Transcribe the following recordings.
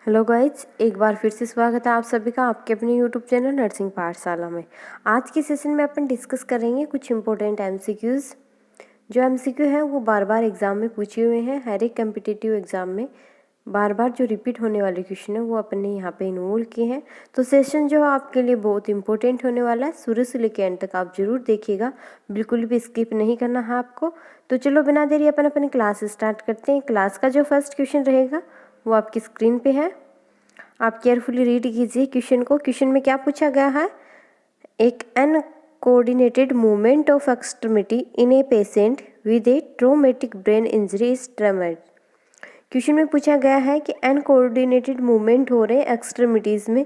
Hello guys, एक बार फिर से स्वागत है आप सभी का आपके अपने यूट्यूब चैनल नर्सिंग पाठशाला में। आज के सेशन में अपन डिस्कस करेंगे कुछ इंपॉर्टेंट एमसीक्यूज़। जो एमसीक्यू हैं वो बार बार एग्ज़ाम में पूछे हुए हैं। हर एक कम्पिटिटिव एग्ज़ाम में बार बार जो रिपीट होने वाले क्वेश्चन है वो अपन ने यहाँ पे इन्वॉल्व किए हैं। तो सेशन जो है आपके लिए बहुत इंपॉर्टेंट होने वाला है। शुरू से लेकर एंड तक आप जरूर देखिएगा, बिल्कुल भी स्किप नहीं करना है आपको। तो चलो बिना देरी अपन अपनी क्लास स्टार्ट करते हैं। क्लास का जो फर्स्ट क्वेश्चन रहेगा वो आपकी स्क्रीन पे है, आप केयरफुली रीड कीजिए क्वेश्चन को। क्वेश्चन में क्या पूछा गया है, एक uncoordinated movement of extremity in a patient with A traumatic brain injury is termed. Question में पूछा गया है कि अनकोऑर्डिनेटेड मूवमेंट हो रहे हैं एक्सट्रीमिटीज़ में,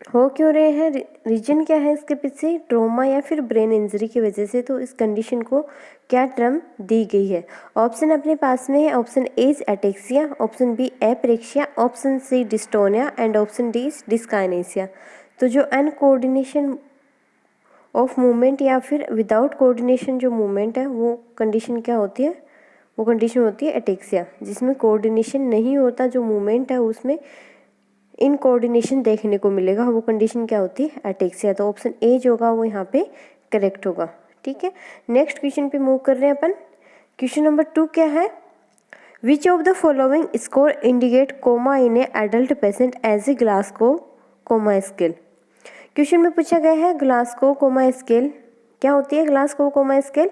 हो क्यों रहे हैं, रीजन क्या है इसके पीछे, ट्रॉमा या फिर ब्रेन इंजरी की वजह से। तो इस कंडीशन को क्या टर्म दी गई है। ऑप्शन अपने पास में है, option A is ataxia, option B apraxia, option C dystonia and option D is dyskinesia. तो जो अनकोऑर्डिनेशन ऑफ मूवमेंट या फिर विदाउट कोऑर्डिनेशन जो मूवमेंट है वो कंडीशन क्या होती है, वो कंडीशन होती है एटेक्सिया, जिसमें कोऑर्डिनेशन नहीं होता, जो मूवमेंट है उसमें इन कोऑर्डिनेशन देखने को मिलेगा, वो कंडीशन क्या होती है, एटेक्सिया। तो ऑप्शन ए जो होगा वो यहाँ पे करेक्ट होगा। ठीक है, नेक्स्ट क्वेश्चन पे मूव कर रहे हैं अपन। क्वेश्चन नंबर 2 क्या है, which of the following score indicate coma in a adult patient as a Glasgow coma scale. Question में पूछा गया है ग्लासगो कोमा स्केल क्या होती है। ग्लासगो कोमा स्केल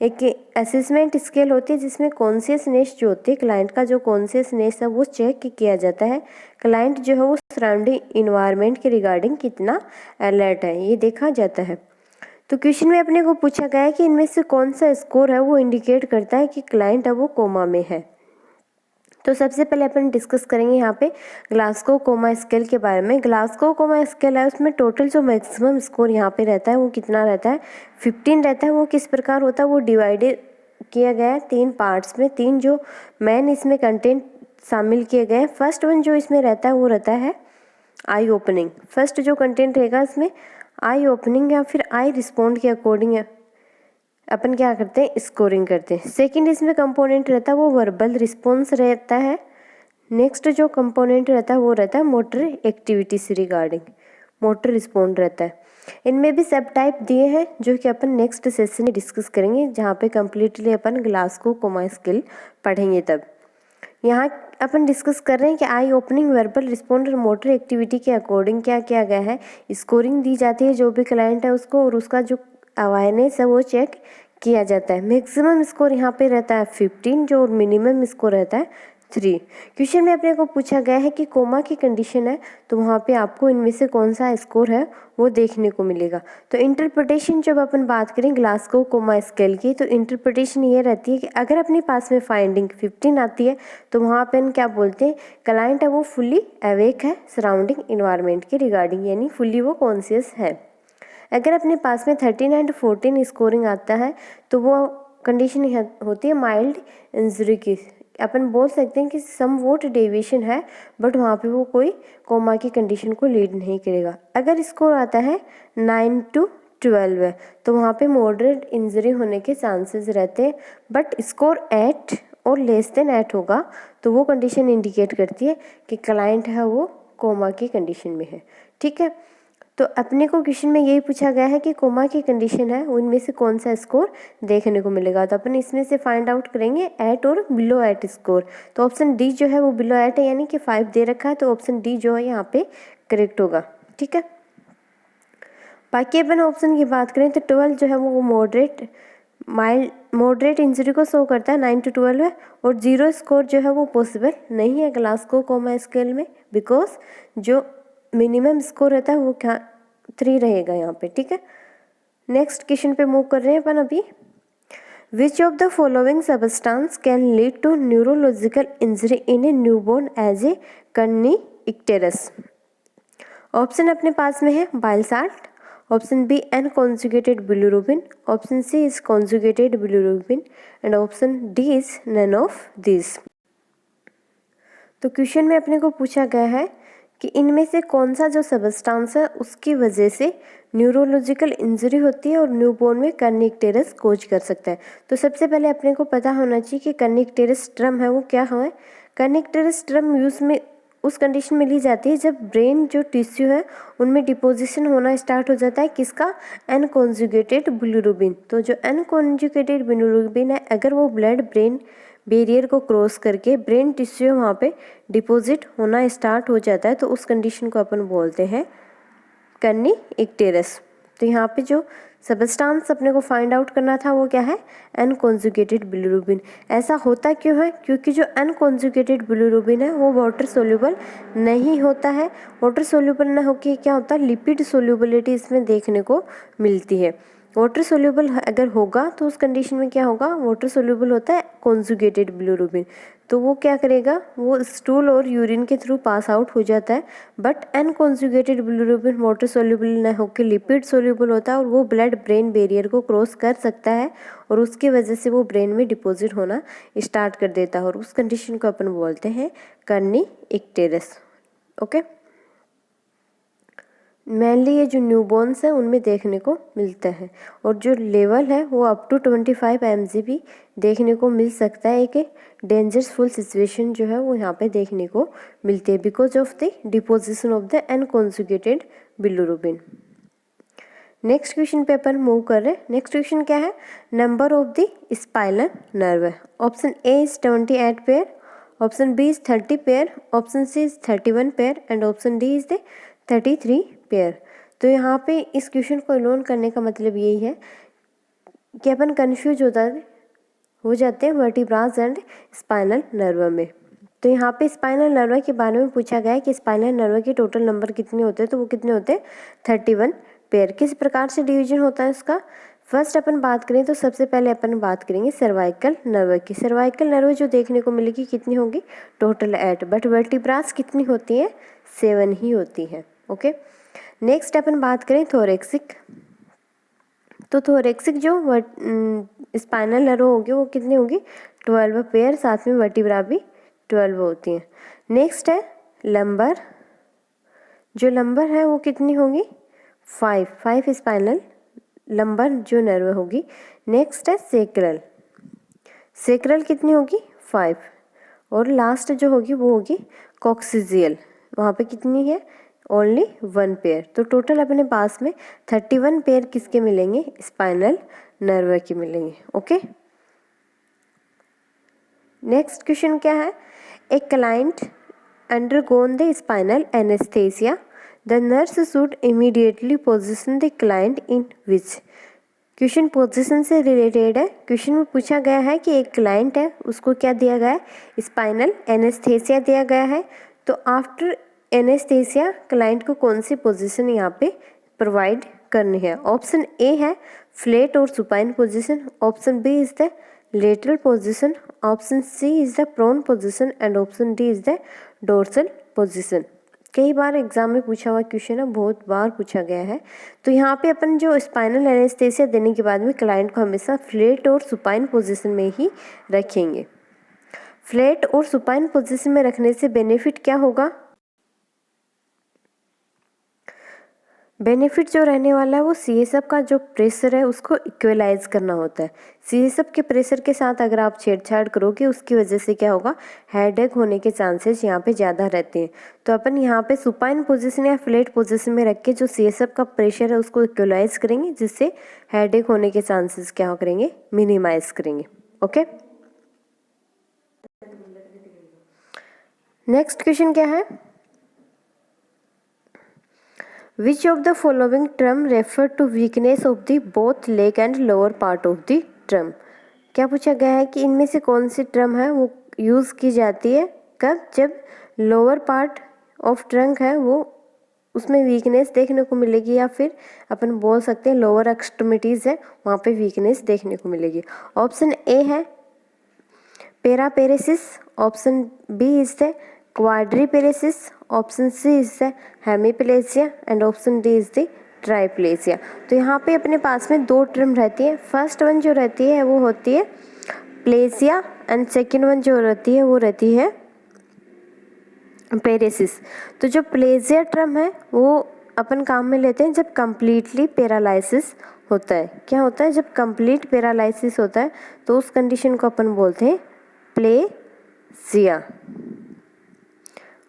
एक असेसमेंट स्केल होती है जिसमें कॉन्शियसनेस जो होती है, क्लाइंट का जो कॉन्शियसनेस है वो चेक किया जाता है। क्लाइंट जो है वो सराउंडिंग इन्वायरमेंट के रिगार्डिंग कितना अलर्ट है ये देखा जाता है। तो क्वेश्चन में अपने को पूछा गया है कि इनमें से कौन सा स्कोर है वो इंडिकेट करता है कि क्लाइंट है वो कोमा में है। तो सबसे पहले अपन डिस्कस करेंगे यहाँ पे ग्लासगो कोमा स्केल के बारे में। ग्लासगो कोमा स्केल है उसमें टोटल जो मैक्सिमम स्कोर यहाँ पे रहता है वो कितना रहता है, 15 रहता है। वो किस प्रकार होता है, वो डिवाइडेड किया गया है 3 पार्ट्स में। 3 जो मेन इसमें कंटेंट शामिल किए गए हैं। फर्स्ट वन जो इसमें रहता है वो रहता है आई ओपनिंग। फर्स्ट जो कंटेंट रहेगा इसमें आई ओपनिंग या फिर आई रिस्पॉन्ड के अकॉर्डिंग अपन क्या करते हैं, स्कोरिंग करते हैं। सेकंड इसमें कंपोनेंट रहता है वो वर्बल रिस्पॉन्स रहता है। नेक्स्ट जो कंपोनेंट रहता है वो रहता है मोटर एक्टिविटी से रिगार्डिंग, मोटर रिस्पॉन्ड रहता है। इनमें भी सब टाइप दिए हैं जो कि अपन नेक्स्ट सेशन में डिस्कस करेंगे, जहाँ पे कम्प्लीटली अपन ग्लासगो कोमा स्केल पढ़ेंगे। तब यहाँ अपन डिस्कस कर रहे हैं कि आई ओपनिंग, वर्बल रिस्पॉन्ड और मोटर एक्टिविटी के अकॉर्डिंग क्या किया गया है, स्कोरिंग दी जाती है जो भी क्लाइंट है उसको, और उसका जो अवेयरनेस है वो चेक किया जाता है। मैक्सिमम स्कोर यहाँ पे रहता है 15 जो, और मिनिमम स्कोर रहता है 3। क्वेश्चन में अपने को पूछा गया है कि कोमा की कंडीशन है तो वहाँ पे आपको इनमें से कौन सा स्कोर है वो देखने को मिलेगा। तो इंटरप्रिटेशन जब अपन बात करें ग्लासगो कोमा स्केल की, तो इंटरप्रिटेशन ये रहती है कि अगर अपने पास में फाइंडिंग 15 आती है तो वहाँ पे हम क्या बोलते हैं, क्लाइंट है वो फुल्ली अवेक है सराउंडिंग इन्वायरमेंट के रिगार्डिंग, यानी फुल्ली वो कॉन्शियस है। अगर अपने पास में 13 एंड 14 स्कोरिंग आता है तो वो कंडीशन होती है माइल्ड इंजरी की। अपन बोल सकते हैं कि सम वोट डेविएशन है, बट वहाँ पे वो कोई कोमा की कंडीशन को लीड नहीं करेगा। अगर स्कोर आता है 9 to 12 है तो वहाँ पे मॉडरेट इंजरी होने के चांसेस रहते हैं, बट स्कोर 8 और लेस देन 8 होगा तो वो कंडीशन इंडिकेट करती है कि क्लाइंट है वो कोमा की कंडीशन में है। ठीक है, तो अपने को क्वेश्चन में यही पूछा गया है कि कोमा की कंडीशन है उनमें से कौन सा स्कोर देखने को मिलेगा। तो अपन इसमें से फाइंड आउट करेंगे 8 और बिलो 8 स्कोर। तो ऑप्शन डी जो है वो बिलो 8 है, यानी कि 5 दे रखा है, तो ऑप्शन डी जो है यहाँ पे करेक्ट होगा। ठीक है, बाकी अपन ऑप्शन की बात करें तो 12 जो है वो मॉडरेट इंजरी को शो करता है, 9 to 12 है, और 0 स्कोर जो है वो पॉसिबल नहीं है ग्लासगो कोमा स्केल में, बिकॉज जो मिनिमम स्कोर रहता है वो क्या 3 रहेगा यहाँ पे। ठीक है, नेक्स्ट क्वेश्चन पे मूव कर रहे हैं अपन अभी। Which of the following substance can lead to neurological injury in a newborn as a kernicterus. Option अपने पास में है bile salt, option B unconjugated bilirubin, option C is conjugated bilirubin and option D is none of this. तो question में अपने को पूछा गया है कि इनमें से कौन सा जो सबस्टांस है उसकी वजह से न्यूरोलॉजिकल इंजरी होती है और न्यूबॉर्न में कर्निकटेरस कोज कर सकता है। तो सबसे पहले अपने को पता होना चाहिए कि कर्निकटेरस टर्म है वो क्या है, कर्निक टर्म यूज़ में उस कंडीशन में ली जाती है जब ब्रेन जो टिश्यू है उनमें डिपोजिशन होना स्टार्ट हो जाता है किसका, अनकॉन्जुगेटेड बिलिरुबिन। तो जो अनकॉन्जुगेटेड बिलिरुबिन है अगर वो ब्लड ब्रेन बैरियर को क्रॉस करके ब्रेन टिश्यू वहाँ पे डिपॉजिट होना स्टार्ट हो जाता है तो उस कंडीशन को अपन बोलते हैं कर्नी इक्टेरस। तो यहाँ पे जो सबस्टांस अपने को फाइंड आउट करना था वो क्या है, अनकॉन्जुगेटेड बिलिरुबिन। ऐसा होता क्यों है, क्योंकि जो अनकॉन्जुगेटेड बिलिरुबिन है वो वाटर सोल्यूबल नहीं होता है। वाटर सोल्यूबल ना होकर क्या होता है, लिपिड सोल्यूबिलिटी इसमें देखने को मिलती है। वाटर सोल्यूबल अगर होगा तो उस कंडीशन में क्या होगा, वाटर सोल्यूबल होता है कॉन्जुगेटेड बिलिरुबिन, तो वो क्या करेगा, वो स्टूल और यूरिन के थ्रू पास आउट हो जाता है। But unconjugated bilirubin water soluble न होकर लिपिड सोल्यूबल होता है और वो ब्लड ब्रेन बैरियर को क्रॉस कर सकता है और उसकी वजह से वो ब्रेन में डिपॉजिट होना स्टार्ट कर देता है और उस कंडीशन को अपन बोलते हैं कर्नी इक्टेरस। ओके, मेनली ये जो न्यूबॉर्न्स हैं उनमें देखने को मिलता है और जो लेवल है वो अप टू 25 mg भी देखने को मिल सकता है। एक डेंजरसफुल सिचुएशन जो है वो यहाँ पे देखने को मिलती है because of the deposition of the unconjugated bilirubin. Next question पे अपन मूव कर रहे हैं। नेक्स्ट क्वेश्चन क्या है, number of the spinal nerve है। Option A is 28 pair, option B is 30 pair, option C is 31 pair and option D is the 33 pair. तो यहाँ पे इस क्वेश्चन को लोन करने का मतलब यही है कि अपन कन्फ्यूज हो जाते हैं वर्टिब्रास एंड स्पाइनल नर्व में। तो यहाँ पे स्पाइनल नर्व के बारे में पूछा गया है कि स्पाइनल नर्व के टोटल नंबर कितने होते हैं, तो वो कितने होते हैं, 31 पेयर। किस प्रकार से डिवीजन होता है उसका, फर्स्ट अपन बात करें तो सबसे पहले अपन बात करेंगे सर्वाइकल नर्व की। सर्वाइकल नर्व जो देखने को मिलेगी कितनी होगी, टोटल 8, बट वर्टिब्रास कितनी होती है, 7 ही होती है। ओके, नेक्स्ट अपन बात करें थोरेक्सिक। तो थोरेक्सिक जो स्पाइनल नर्व होगी वो कितनी होगी, 12 पेयर, साथ में वर्टिब्रा भी 12 होती हैं। नेक्स्ट है लंबर, जो लंबर है वो कितनी होगी, 5 स्पाइनल लंबर जो नर्व होगी। नेक्स्ट है सेक्रल, सेक्रल कितनी होगी, 5, और लास्ट जो होगी वो होगी कॉक्सिजियल, वहाँ पे कितनी है, ओनली 1 पेयर। तो टोटल अपने पास में 31 पेयर किसके मिलेंगे, स्पाइनल नर्व के मिलेंगे। ओके, नेक्स्ट क्वेश्चन क्या है, a client undergone the spinal anaesthesia, the nurse should immediately position the client in which. Question position से रिलेटेड है। क्वेश्चन में पूछा गया है कि एक क्लाइंट है, उसको क्या दिया गया है, स्पाइनल एनेस्थेसिया दिया गया है। तो आफ्टर एनेस्थेसिया क्लाइंट को कौन सी पोजीशन यहाँ पे प्रोवाइड करनी है। ऑप्शन ए है फ्लैट और supine position, option B is the lateral position, option C is the prone position and option D is the dorsal position. कई बार एग्जाम में पूछा हुआ क्वेश्चन है, बहुत बार पूछा गया है। तो यहाँ पे अपन जो स्पाइनल एनेस्थेसिया देने के बाद में क्लाइंट को हमेशा फ्लैट और सुपाइन पोजीशन में ही रखेंगे। फ्लैट और सुपाइन पोजीशन में रखने से बेनिफिट क्या होगा, बेनिफिट जो रहने वाला है वो सीएसएफ का जो प्रेशर है उसको इक्वलाइज करना होता है। सीएसएफ के प्रेशर के साथ अगर आप छेड़छाड़ करोगे उसकी वजह से क्या होगा, हेडेक होने के चांसेस यहाँ पे ज़्यादा रहते हैं। तो अपन यहाँ पे सुपाइन पोजीशन या फ्लैट पोजीशन में रख के जो सीएसएफ का प्रेशर है उसको इक्वलाइज करेंगे, जिससे हेडेक होने के चांसेस क्या करेंगे, मिनिमाइज करेंगे। ओके, नेक्स्ट क्वेश्चन क्या है, Which of the following term refer to weakness of the both leg and lower part of the trunk? क्या पूछा गया है कि इनमें से कौन सी टर्म है वो यूज़ की जाती है कब, जब लोअर पार्ट ऑफ ट्रंक है वो उसमें वीकनेस देखने को मिलेगी, या फिर अपन बोल सकते हैं लोअर एक्सट्रीमिटीज़ है वहाँ पे वीकनेस देखने को मिलेगी। ऑप्शन ए है paraparesis, option B is the quadriparesis, option C is the hemiplegia and option D is the triplegia. तो यहाँ पे अपने पास में 2 टर्म रहती है। फर्स्ट वन जो रहती है वो होती है प्लेजिया एंड सेकेंड वन जो रहती है वो रहती है पेरेसिस। तो जो प्लेजिया टर्म है वो अपन काम में लेते हैं जब कम्प्लीटली पैरालिसिस होता है। क्या होता है, जब कंप्लीट पैरालिसिस होता है तो उस कंडीशन को अपन बोलते हैं पेरेसिया।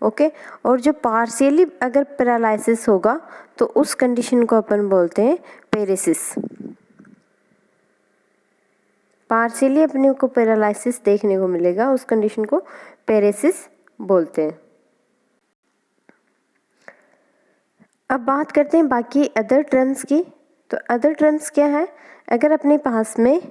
ओके, और जो पार्शियली अगर पैरालिसिस होगा तो उस कंडीशन को अपन बोलते हैं पेरेसिस। पार्शियली अपने को पैरालिसिस देखने को मिलेगा, उस कंडीशन को पेरेसिस बोलते हैं। अब बात करते हैं बाकी अदर टर्म्स की। तो अदर टर्म्स क्या है, अगर अपने पास में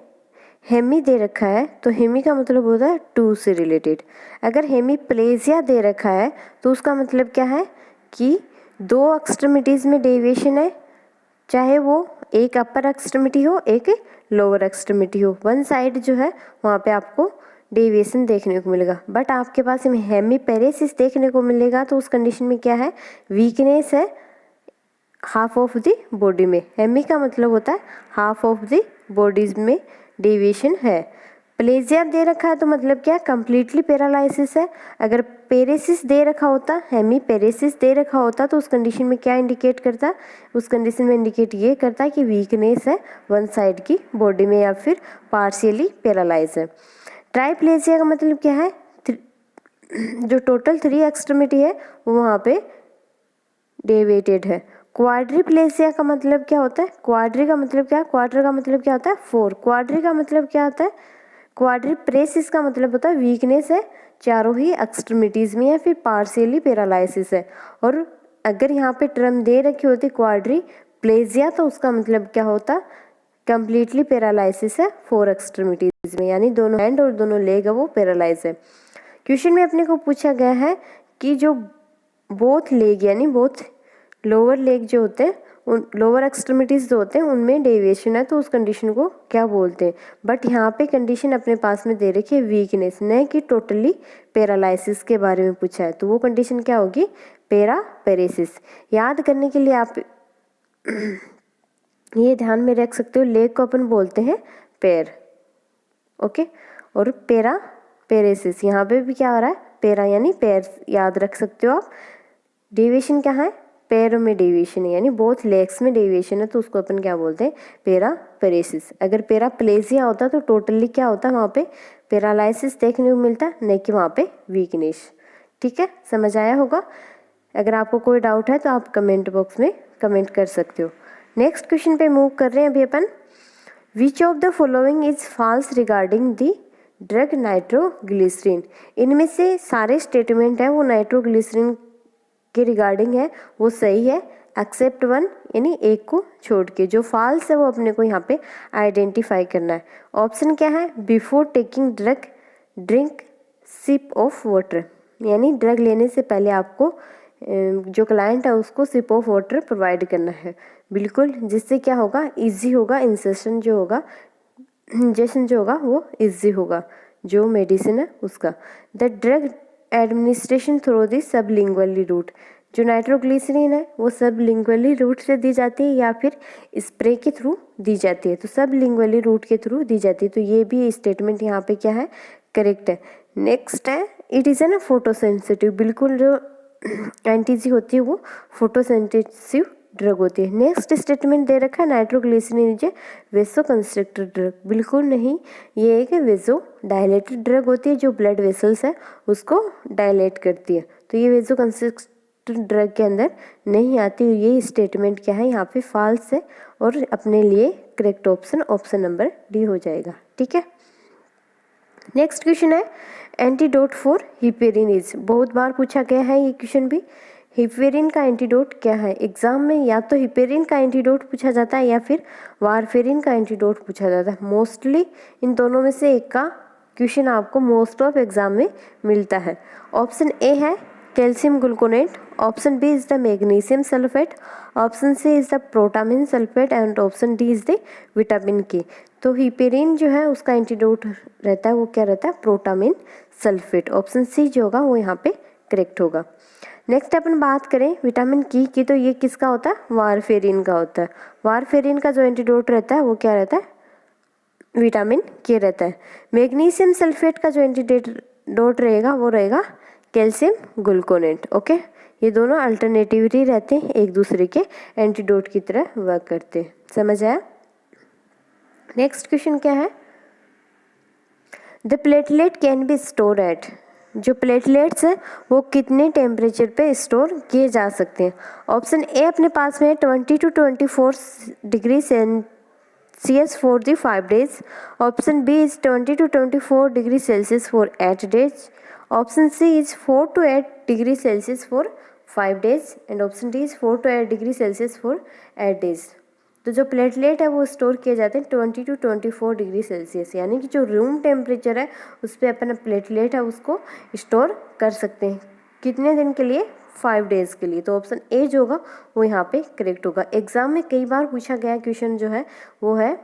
हेमी दे रखा है तो हेमी का मतलब होता है टू से रिलेटेड। अगर हेमीप्लेजिया दे रखा है तो उसका मतलब क्या है कि दो एक्सट्रीमिटीज़ में डेविएशन है, चाहे वो एक अपर एक्सट्रीमिटी हो एक लोअर एक्सट्रीमिटी हो, वन साइड जो है वहाँ पे आपको डेविएशन देखने को मिलेगा। बट आपके पास हेमीपेरेसिस देखने को मिलेगा तो उस कंडीशन में क्या है, वीकनेस है हाफ ऑफ द बॉडी में। हेमी का मतलब होता है हाफ ऑफ द बॉडीज में डेविएशन है। प्लेजिया दे रखा है तो मतलब क्या, कंप्लीटली पैरालिसिस है। अगर पेरेसिस दे रखा होता, हेमी पेरेसिस दे रखा होता तो उस कंडीशन में क्या इंडिकेट करता, उस कंडीशन में इंडिकेट ये करता है कि वीकनेस है वन साइड की बॉडी में या फिर पार्शियली पैरालाइज है। ट्राइप्लेजिया का मतलब क्या है, जो टोटल 3 एक्सट्रीमिटी है वो वहाँ पे डेविएटेड है। क्वाड्रिप्लेजिया का मतलब क्या होता है, क्वाड्री का मतलब क्या, क्वाड्र का मतलब क्या होता है 4, क्वाड्री का मतलब क्या होता है, क्वाड्रिप्रेसिस का मतलब होता है वीकनेस है चारों ही एक्सट्रीमिटीज़ में या फिर पार्शियली पैरालिसिस है। और अगर यहाँ पे टर्म दे रखी होती क्वाड्रिप्लेजिया तो उसका मतलब क्या होता, कंप्लीटली पैरालिसिस है 4 एक्सट्रीमिटीज़ में, यानी दोनों हैंड और दोनों लेग है वो पैरालाइज है। क्वेश्चन में अपने को पूछा गया है कि जो बोथ लेग यानी बोथ लोअर लेग जो होते हैं, उन लोअर एक्सट्रीमिटीज़ जो होते हैं उनमें डेविएशन है तो उस कंडीशन को क्या बोलते हैं। बट यहाँ पे कंडीशन अपने पास में दे रखी है वीकनेस, न कि टोटली पैरालिसिस के बारे में पूछा है, तो वो कंडीशन क्या होगी, पेरेसिस। याद करने के लिए आप ये ध्यान में रख सकते हो, लेग को अपन बोलते हैं पैर, ओके, और पेरेसिस यहाँ पे भी क्या आ रहा है, पैरा यानी पैर, याद रख सकते हो आप। डेविएशन क्या है, पैरों में डेविएशन है, यानी बोथ लेग्स में डेविएशन है तो उसको अपन क्या बोलते हैं, पेरेसिस। अगर पैराप्लेजिया होता तो टोटली क्या होता, वहाँ पे पैरालिसिस देखने को मिलता, नहीं कि वहाँ पे वीकनेस। ठीक है, समझ आया होगा। अगर आपको कोई डाउट है तो आप कमेंट बॉक्स में कमेंट कर सकते हो। नेक्स्ट क्वेश्चन पे मूव कर रहे हैं अभी अपन। Which of the following is false regarding the drug nitroglycerin. इनमें से सारे स्टेटमेंट हैं वो नाइट्रोग्लिसरीन के रिगार्डिंग है वो सही है, एक्सेप्ट वन, यानी एक को छोड़ के। जो फॉल्स है वो अपने को यहाँ पे आइडेंटिफाई करना है। ऑप्शन क्या है, before taking drug drink sip of water, यानी ड्रग लेने से पहले आपको जो क्लाइंट है उसको सिप ऑफ वाटर प्रोवाइड करना है, बिल्कुल, जिससे क्या होगा, इजी होगा, इंसेशन जो होगा, इंजेक्शन जो होगा वो इजी होगा, जो मेडिसिन है उसका। The drug administration through the sublingually route, जो नाइट्रोग्लिसरीन है वो सबलिंगुअली रूट से दी जाती है या फिर स्प्रे के थ्रू दी जाती है, तो सबलिंगुअली रूट के थ्रू दी जाती है, तो ये भी स्टेटमेंट यहाँ पे क्या है, करेक्ट है। नेक्स्ट है, इट इज़ है ना फोटोसेंसिटिव, बिल्कुल जो एंटीजी होती है वो फोटोसेंसिटिव ड्रग होती है। नेक्स्ट स्टेटमेंट दे रखा है, nitroglycerin is a vasoconstrictor drug, बिल्कुल नहीं, ये एक वेसो डायलेटेड ड्रग होती है जो ब्लड वेसल्स है उसको डायलेट करती है, तो ये वेसो कंस्ट्रिक्टर ड्रग के अंदर नहीं आती। ये स्टेटमेंट क्या है, यहाँ पे फॉल्स है और अपने लिए करेक्ट ऑप्शन नंबर डी हो जाएगा। ठीक है, नेक्स्ट क्वेश्चन है, एंटीडोट फॉर हिपेरिन इज, बहुत बार पूछा गया है ये क्वेश्चन भी। हिपेरिन का एंटीडोट क्या है, एग्जाम में या तो हिपेरिन का एंटीडोट पूछा जाता है या फिर वारफेरिन का एंटीडोट पूछा जाता है। मोस्टली इन दोनों में से एक का क्वेश्चन आपको मोस्ट ऑफ एग्जाम में मिलता है। ऑप्शन ए है calcium gluconate, option B is the magnesium sulphate, option C is the protamine sulphate and option D is the vitamin K. तो हिपेरिन जो है उसका एंटीडोट रहता है वो क्या रहता है, प्रोटामिन सल्फेट। ऑप्शन सी जो होगा वो यहाँ पे करेक्ट होगा। नेक्स्ट अपन बात करें विटामिन की, तो ये किसका होता है, वारफेरिन का होता है। वारफेरिन का जो एंटीडोट रहता है वो क्या रहता है, विटामिन के रहता है। मैग्नीशियम सल्फेट का जो एंटीडोट रहेगा वो रहेगा कैल्शियम ग्लूकोनेट। ओके, ये दोनों अल्टरनेटिवली रहते हैं, एक दूसरे के एंटीडोट की तरह वर्क करते हैं। समझ आया। नेक्स्ट क्वेश्चन क्या है, the platelet can be store at, जो प्लेटलेट्स हैं वो कितने टेम्परेचर पे स्टोर किए जा सकते हैं। ऑप्शन ए अपने पास में 20 to 24 degree Celsius for the 5 days। Option B is 20 to 24 degree Celsius for 8 days। Option C is 4 to 8 degree Celsius for 5 days and option D is 4 to 8 degree Celsius for 8 days। तो जो platelet है वो store किए जाते हैं 20 to 24 degree Celsius, यानी कि जो रूम टेम्परेचर है उस पर अपना प्लेटलेट है उसको स्टोर कर सकते हैं। कितने दिन के लिए? 5 days के लिए। तो ऑप्शन ए जो होगा वो यहाँ पे करेक्ट होगा। एग्जाम में कई बार पूछा गया क्वेश्चन जो है वो है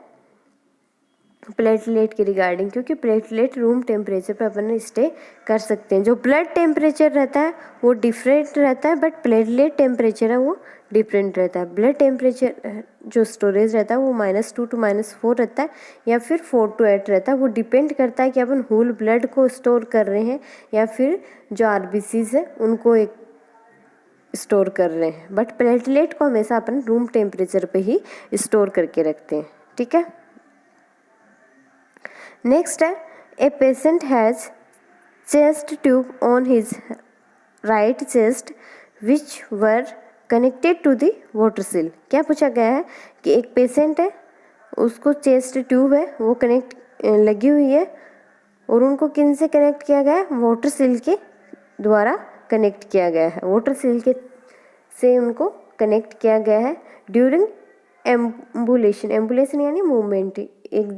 प्लेटलेट के रिगार्डिंग, क्योंकि प्लेटलेट रूम टेम्परेचर पर अपन स्टे कर सकते हैं। जो ब्लड टेम्परेचर रहता है वो डिफरेंट रहता है, बट प्लेटलेट टेम्परेचर है वो डिफरेंट रहता है। ब्लड टेम्परेचर जो स्टोरेज रहता है वो -2 to -4 रहता है या फिर 4 to 8 रहता है। वो डिपेंड करता है कि अपन होल ब्लड को स्टोर कर रहे हैं या फिर जो RBCs है उनको एक स्टोर कर रहे हैं। बट प्लेटलेट को हमेशा अपन रूम टेम्परेचर पे ही स्टोर करके रखते हैं। ठीक है, नेक्स्ट है a patient has chest tube on his right chest which were connected to the water seal. क्या पूछा गया है कि एक पेशेंट है उसको चेस्ट ट्यूब है वो कनेक्ट लगी हुई है और उनको किन से कनेक्ट किया गया है? वाटर सील के द्वारा कनेक्ट किया गया है। वाटर सील के से उनको कनेक्ट किया गया है ड्यूरिंग एम्बुलेशन। एम्बुलेशन यानी मूवमेंट, एक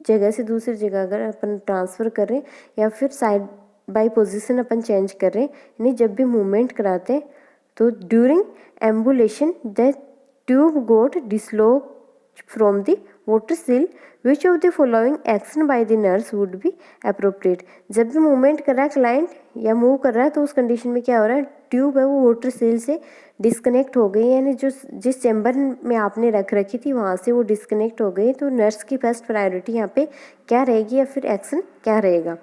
जगह से दूसरी जगह अगर अपन ट्रांसफ़र कर रहे हैं या फिर side by position upon change कर रहे हैं, यानी जब भी मूवमेंट कराते हैं तो during ambulation the tube got dislodge from the water seal which of the following action by the nurse would be appropriate. जब भी मूवमेंट कर रहा है क्लाइंट या मूव कर रहा है तो उस कंडीशन में क्या हो रहा है? ट्यूब है वो वाटर सील से डिस्कनेक्ट हो गई, यानी जो जिस चैम्बर में आपने रख रखी थी वहाँ से वो डिस्कनेक्ट हो गई। तो नर्स की फर्स्ट प्रायोरिटी यहाँ पे क्या रहेगी या फिर एक्शन क्या रहेगा?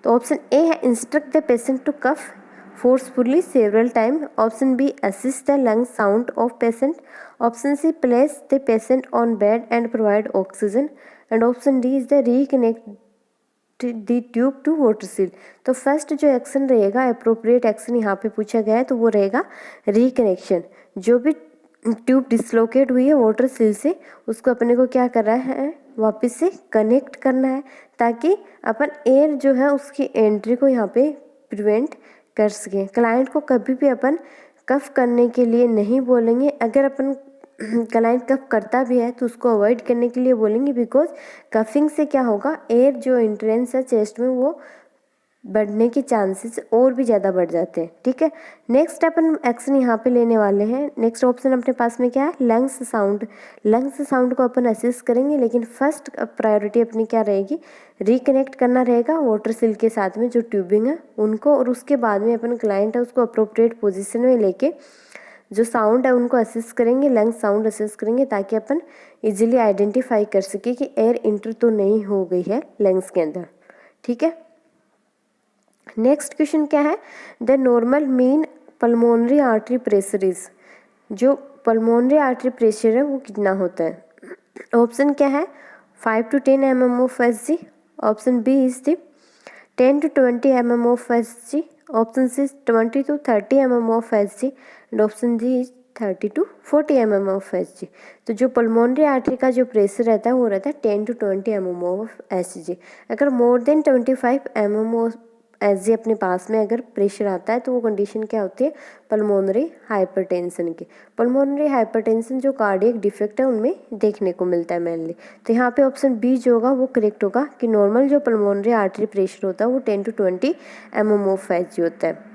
तो ऑप्शन ए है instruct the patient to cough forcefully several times. Option B assist the lung sound of patient. Option C place the patient on bed and provide oxygen. And option D is the reconnect the tube to water seal. तो first जो action रहेगा appropriate action यहाँ पे पूछा गया है तो वो रहेगा रिकनेक्शन। जो भी ट्यूब डिसलोकेट हुई है वाटर सील से उसको अपने को क्या करना है? वापस से कनेक्ट करना है ताकि अपन एयर जो है उसकी एंट्री को यहाँ पे प्रिवेंट कर सकें। क्लाइंट को कभी भी अपन कफ करने के लिए नहीं बोलेंगे। अगर अपन क्लाइंट कफ करता भी है तो उसको अवॉइड करने के लिए बोलेंगे, बिकॉज कफिंग से क्या होगा? एयर जो एंट्रेंस है चेस्ट में वो बढ़ने के चांसेस और भी ज़्यादा बढ़ जाते हैं। ठीक है, नेक्स्ट अपन एक्शन यहाँ पे लेने वाले हैं। नेक्स्ट ऑप्शन अपने पास में क्या है? Lungs sound. लंग्स साउंड को अपन असिस्ट करेंगे, लेकिन फर्स्ट प्रायोरिटी अपनी क्या रहेगी? रिकनेक्ट करना रहेगा वाटर सील के साथ में जो ट्यूबिंग है उनको, और उसके बाद में अपन क्लाइंट है उसको अप्रोप्रिएट पोजिशन में लेके जो साउंड है उनको असिस्ट करेंगे, लंग साउंड असिस्ट करेंगे ताकि अपन इजीली आइडेंटिफाई कर सके कि एयर इंटर तो नहीं हो गई है लंग्स के अंदर। ठीक है, नेक्स्ट क्वेश्चन क्या है? The normal mean pulmonary artery pressure is. जो पल्मोनरी आर्टरी प्रेशर है वो कितना होता है? ऑप्शन क्या है? 5 to 10 mm of Hg। Option B is the 10 to 20 mm of Hg। Option C 20 to 30 mm of Hg and option D is 30 to 40 mm of Hg। तो जो पल्मोनरी आर्टरी का जो प्रेशर रहता है वो रहता है 10 to 20 mm of Hg। अगर more than 25 mm of Hg अपने पास में अगर प्रेशर आता है तो वो कंडीशन क्या होती है? पल्मोनरी हाइपरटेंशन की। पल्मोनरी हाइपरटेंशन जो कार्डियक डिफेक्ट है उनमें देखने को मिलता है मेनली। तो यहाँ पे ऑप्शन बी जो होगा वो करेक्ट होगा कि नॉर्मल जो पल्मोनरी आर्टरी प्रेशर होता है वो 10 to 20 mm of Hg होता है।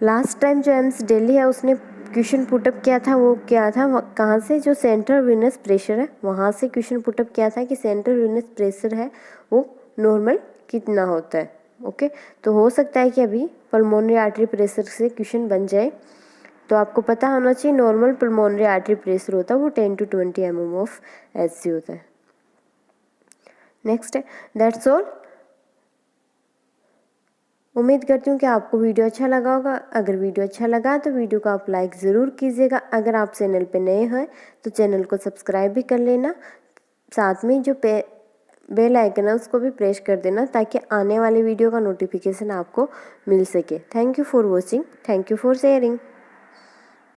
लास्ट टाइम जो एम्स दिल्ली है उसने क्वेश्चन पुटअप किया था, वो क्या था? कहाँ से? जो सेंट्रल वीनस प्रेशर है वहाँ से क्वेश्चन पुटअप किया था कि सेंट्रल वीनस प्रेशर है वो नॉर्मल कितना होता है। ओके, तो हो सकता है कि अभी पल्मोनरी आर्टरी प्रेशर से क्वेश्चन बन जाए, तो आपको पता होना चाहिए नॉर्मल पल्मोनरी आर्टरी प्रेशर होता है वो 10 to 20 mm of Hg होता है। नेक्स्ट है, दैट्स ऑल। उम्मीद करती हूँ कि आपको वीडियो अच्छा लगा होगा। अगर वीडियो अच्छा लगा तो वीडियो को आप लाइक ज़रूर कीजिएगा। अगर आप चैनल पे नए हैं तो चैनल को सब्सक्राइब भी कर लेना। साथ में जो बेल आइकन है उसको भी प्रेस कर देना ताकि आने वाले वीडियो का नोटिफिकेशन आपको मिल सके। Thank you for watching, thank you for sharing.